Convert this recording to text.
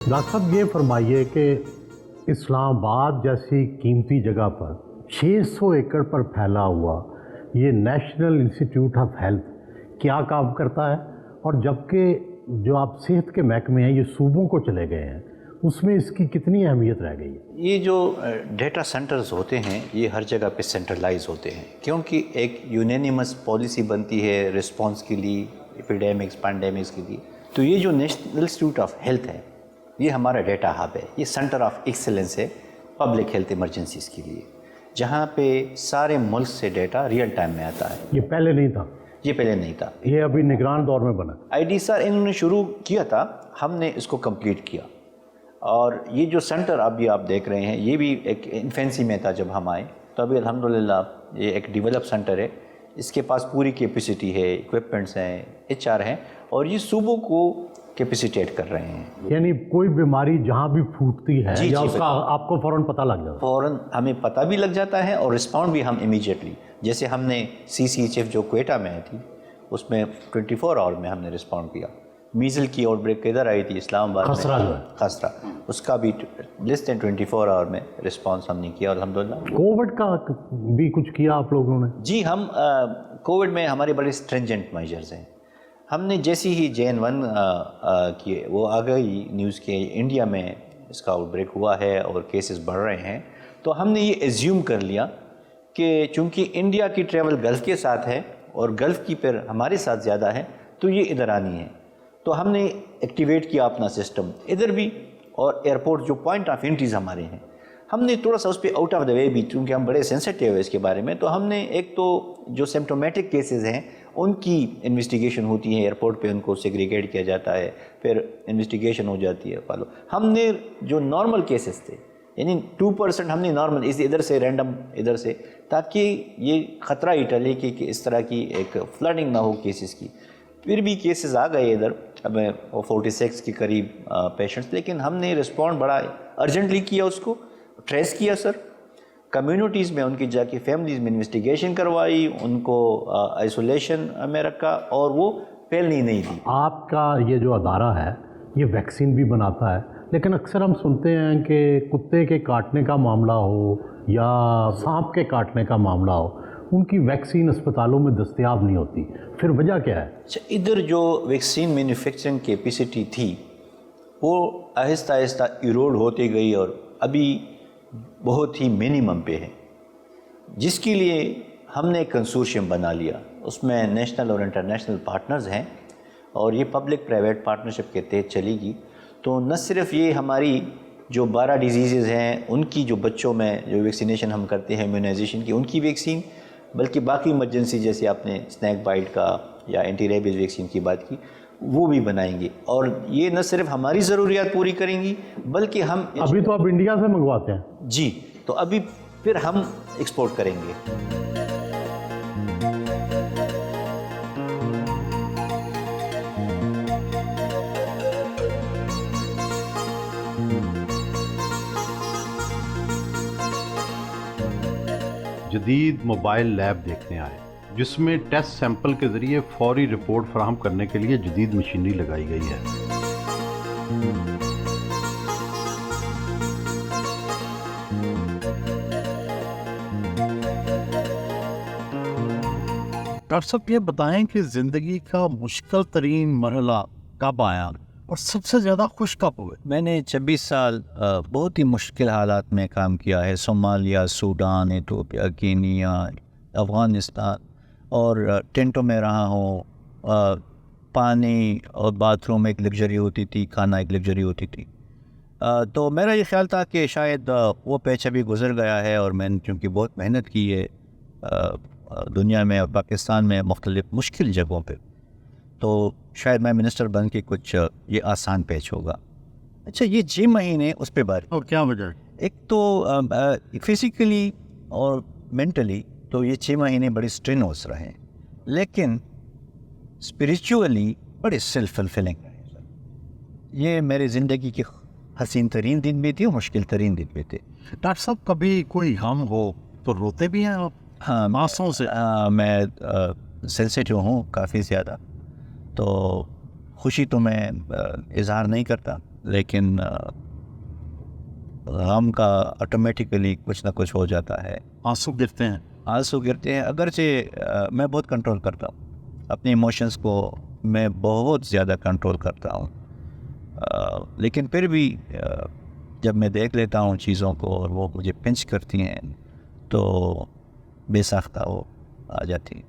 Doctor साहब ये फरमाइए कि इस्लामाबाद जैसी कीमती जगह पर 600 एकड़ पर फैला हुआ ये नेशनल इंस्टीट्यूट ऑफ हेल्थ क्या काम करता है, और जबकि जो आप सेहत के महकमे हैं ये सूबों को चले गए हैं, उसमें इसकी कितनी अहमियत रह गई है? ये जो डेटा सेंटर्स होते हैं ये हर जगह पे सेंट्रलाइज होते हैं, क्योंकि एक यूनानिमस पॉलिसी बनती है रिस्पांस के लिए, एपिडेमिक्स पैंडेमिक्स के लिए। तो ये जो नेशनल इंस्टीट्यूट ऑफ हेल्थ है ये हमारा डेटा हब है, ये सेंटर ऑफ एक्सीलेंस है पब्लिक हेल्थ इमरजेंसीज के लिए, जहाँ पे सारे मुल्क से डेटा रियल टाइम में आता है। ये पहले नहीं था? ये पहले नहीं था, ये अभी निगरान दौर में बना। IDSR इन्होंने शुरू किया था, हमने इसको कंप्लीट किया। और ये जो सेंटर अभी आप देख रहे हैं ये भी एक इन्फेंसी में था जब हम आए, तो अभी अल्हम्दुलिल्लाह ये एक डेवलप सेंटर है, इसके पास पूरी कैपेसिटी है, इक्विपमेंट्स हैं, HR हैं, और ये सूबों को कैपेसिटेट कर रहे हैं। यानी कोई बीमारी जहाँ भी फूटती है जी, या जी, उसका आपको फ़ौरन पता लग जाता है? फ़ौरन हमें पता भी लग जाता है और रिस्पॉन्ड भी हम इमीडिएटली, जैसे हमने CCHF जो क्वेटा में आई थी उसमें 24 आवर में हमने रिस्पॉन्ड किया। मीज़ल की आउटब्रेक किधर आई थी? इस्लामाबाद में, खसरा जो है, खसरा, उसका भी लेस देन 24 आवर में रिस्पॉन्स हमने किया अल्हम्दुलिल्लाह। कोविड का भी कुछ किया आप लोगों ने? जी, हम कोविड में हमारे बड़े स्ट्रिंजेंट मेजर्स हैं। हमने जैसी ही JN1 की वो आ गई न्यूज़ के इंडिया में इसका आउटब्रेक हुआ है और केसेस बढ़ रहे हैं, तो हमने ये एज्यूम कर लिया कि चूंकि इंडिया की ट्रैवल गल्फ़ के साथ है और गल्फ़ की फिर हमारे साथ ज़्यादा है तो ये इधर आनी है, तो हमने एक्टिवेट किया अपना सिस्टम इधर भी, और एयरपोर्ट जो पॉइंट ऑफ एंट्रीज हमारे हैं हमने थोड़ा सा उस पर आउट ऑफ द वे भी, क्योंकि हम बड़े सेंसिटिव है इसके बारे में, तो हमने एक तो जो सिम्टोमेटिक केसेस हैं उनकी इन्वेस्टिगेशन होती है एयरपोर्ट पे, उनको सेग्रीगेट किया जाता है, फिर इन्वेस्टिगेशन हो जाती है फॉलो। हमने जो नॉर्मल केसेस थे यानी 2% हमने नॉर्मल इधर से रैंडम इधर से, ताकि ये ख़तरा ही टले कि इस तरह की एक फ्लडिंग ना हो केसेस की। फिर भी केसेस आ गए इधर, अब 46 के करीब पेशेंट्स, लेकिन हमने रिस्पॉन्ड बड़ा अर्जेंटली किया, उसको ट्रेस किया सर, कम्युनिटीज़ में उनकी जाके फैमिलीज़ में इन्वेस्टिगेशन करवाई, उनको आइसोलेशन में रखा और वो फैलनी नहीं दी। आपका ये जो अदारा है ये वैक्सीन भी बनाता है, लेकिन अक्सर हम सुनते हैं कि कुत्ते के काटने का मामला हो या सांप के काटने का मामला हो, उनकी वैक्सीन अस्पतालों में दस्तयाब नहीं होती, फिर वजह क्या है? अच्छा, इधर जो वैक्सीन मैन्युफैक्चरिंग कैपेसिटी थी वो आहिस्ता आहिस्ता इरोड होती गई और अभी बहुत ही मिनिमम पे है, जिसके लिए हमने एक कंसोर्शियम बना लिया, उसमें नेशनल और इंटरनेशनल पार्टनर्स हैं और ये पब्लिक प्राइवेट पार्टनरशिप के तहत चलेगी। तो न सिर्फ ये हमारी जो 12 डिजीज़ हैं उनकी जो बच्चों में जो वैक्सीनेशन हम करते हैं इम्यूनाइजेशन की, उनकी वैक्सीन, बल्कि बाकी इमरजेंसी जैसे आपने स्नैक बाइट का या एंटी रेबीज़ वैक्सीन की बात की वो भी बनाएंगे, और ये न सिर्फ हमारी ज़रूरियात पूरी करेंगी बल्कि हम अभी तो आप इंडिया से मंगवाते हैं? जी, तो अभी फिर हम एक्सपोर्ट करेंगे। जदीद मोबाइल लैब देखने आए जिसमें टेस्ट सैंपल के ज़रिए फौरी रिपोर्ट फराहम करने के लिए जदीद मशीनरी लगाई गई है। डॉक्टर साहब ये बताएं कि ज़िंदगी का मुश्किल तरीन मरहला कब आया और सबसे ज़्यादा खुश कब हुए? मैंने 26 साल बहुत ही मुश्किल हालात में काम किया है, Somalia, Sudan, Ethiopia, Kenya, Afghanistan, और टेंटों में रहा हूँ। पानी और बाथरूम एक लग्जरी होती थी, खाना एक लग्जरी होती थी। तो मेरा ये ख्याल था कि शायद वो पैच अभी गुज़र गया है, और मैंने चूँकि बहुत मेहनत की है दुनिया में और पाकिस्तान में मुख्तलिफ़ मुश्किल जगहों पे, तो शायद मैं मिनिस्टर बन के कुछ ये आसान पैच होगा। अच्छा, ये 6 महीने उस पे बात, और क्या वजह? एक तो फिज़िकली और मेंटली तो ये 6 महीने बड़े स्ट्रेनोस रहे, लेकिन स्पिरिचुअली बड़े सेल्फ फुलफिलिंग रहे। ये मेरे ज़िंदगी के हसीन तरीन दिन भी थे और मुश्किल तरीन दिन भी थे। डॉक्टर साहब कभी कोई गम हो तो रोते भी हैं आप? हाँ, मासूम से? मैं सेंसिटिव हूँ काफ़ी ज़्यादा, तो खुशी तो मैं इज़हार नहीं करता, لیکن غم کا آٹومیٹیکلی کچھ نہ کچھ ہو جاتا ہے. آنسو گرتے ہیں. آنسو گرتے ہیں. اگرچہ میں بہت کنٹرول کرتا ہوں اپنے ایموشنس کو، میں بہت زیادہ کنٹرول کرتا ہوں، لیکن پھر بھی جب میں دیکھ لیتا ہوں چیزوں کو اور وہ مجھے پنچ کرتی ہیں تو بے ساختہ وہ آ جاتی ہیں.